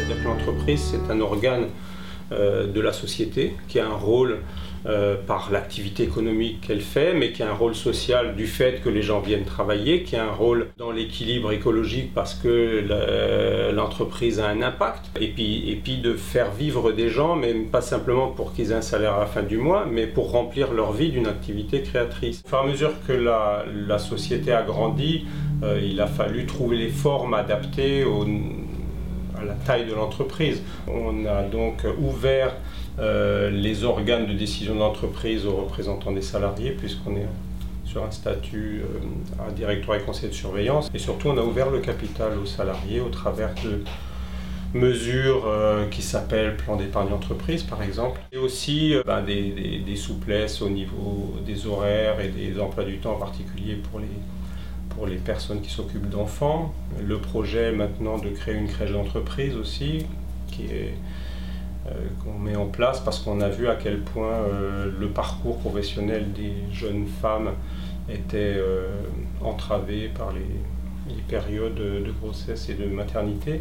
C'est-à-dire que l'entreprise, c'est un organe de la société qui a un rôle par l'activité économique qu'elle fait, mais qui a un rôle social du fait que les gens viennent travailler, qui a un rôle dans l'équilibre écologique parce que l'entreprise a un impact, et puis de faire vivre des gens, mais pas simplement pour qu'ils aient un salaire à la fin du mois, mais pour remplir leur vie d'une activité créatrice. Au fur et à mesure que la société a grandi, il a fallu trouver les formes adaptées à la taille de l'entreprise. On a donc ouvert les organes de décision de l'entreprise aux représentants des salariés, puisqu'on est sur un statut à directoire et conseil de surveillance. Et surtout, on a ouvert le capital aux salariés au travers de mesures qui s'appellent plan d'épargne entreprise, par exemple. Et aussi des souplesses au niveau des horaires et des emplois du temps, en particulier pour les personnes qui s'occupent d'enfants. Le projet maintenant de créer une crèche d'entreprise aussi, qu'on met en place parce qu'on a vu à quel point le parcours professionnel des jeunes femmes était entravé par les périodes de grossesse et de maternité.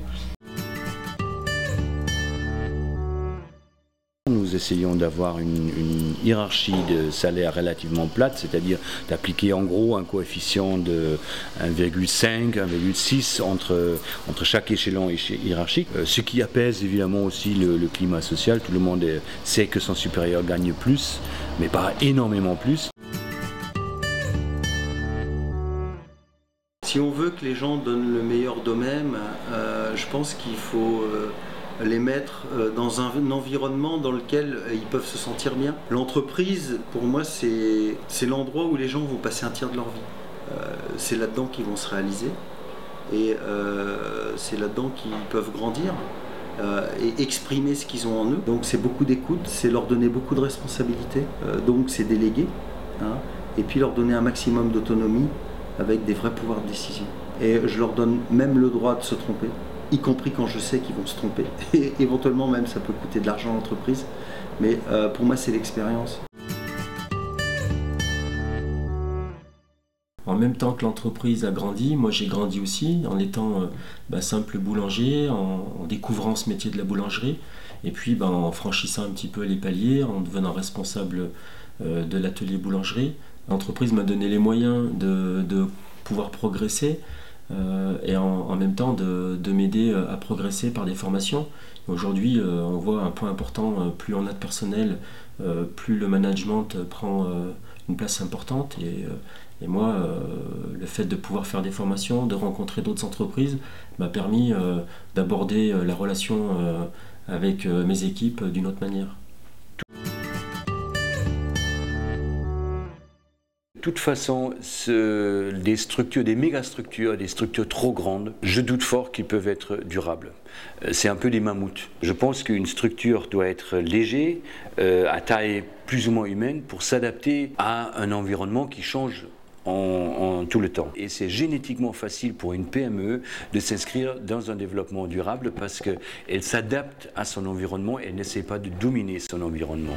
Nous essayons d'avoir une hiérarchie de salaire relativement plate, c'est-à-dire d'appliquer en gros un coefficient de 1,5, 1,6 entre chaque échelon hiérarchique, ce qui apaise évidemment aussi le climat social. Tout le monde sait que son supérieur gagne plus, mais pas énormément plus. Si on veut que les gens donnent le meilleur d'eux-mêmes, je pense qu'il faut les mettre dans un environnement dans lequel ils peuvent se sentir bien. L'entreprise, pour moi, c'est l'endroit où les gens vont passer un tiers de leur vie. C'est là-dedans qu'ils vont se réaliser et c'est là-dedans qu'ils peuvent grandir et exprimer ce qu'ils ont en eux. Donc c'est beaucoup d'écoute, c'est leur donner beaucoup de responsabilités, donc c'est déléguer, et puis leur donner un maximum d'autonomie avec des vrais pouvoirs de décision. Et je leur donne même le droit de se tromper, y compris quand je sais qu'ils vont se tromper. Et éventuellement même ça peut coûter de l'argent à l'entreprise, mais pour moi c'est l'expérience. En même temps que l'entreprise a grandi, moi j'ai grandi aussi en étant simple boulanger, en découvrant ce métier de la boulangerie, et puis en franchissant un petit peu les paliers, en devenant responsable de l'atelier boulangerie. L'entreprise m'a donné les moyens de pouvoir progresser et en même temps de m'aider à progresser par des formations. Aujourd'hui, on voit un point important, plus on a de personnel, plus le management prend une place importante. Et moi, le fait de pouvoir faire des formations, de rencontrer d'autres entreprises, m'a permis d'aborder la relation avec mes équipes d'une autre manière. De toute façon, des structures, des mégastructures, des structures trop grandes, je doute fort qu'ils peuvent être durables. C'est un peu des mammouths. Je pense qu'une structure doit être légère, à taille plus ou moins humaine, pour s'adapter à un environnement qui change en tout le temps. Et c'est génétiquement facile pour une PME de s'inscrire dans un développement durable parce qu'elle s'adapte à son environnement, elle n'essaie pas de dominer son environnement.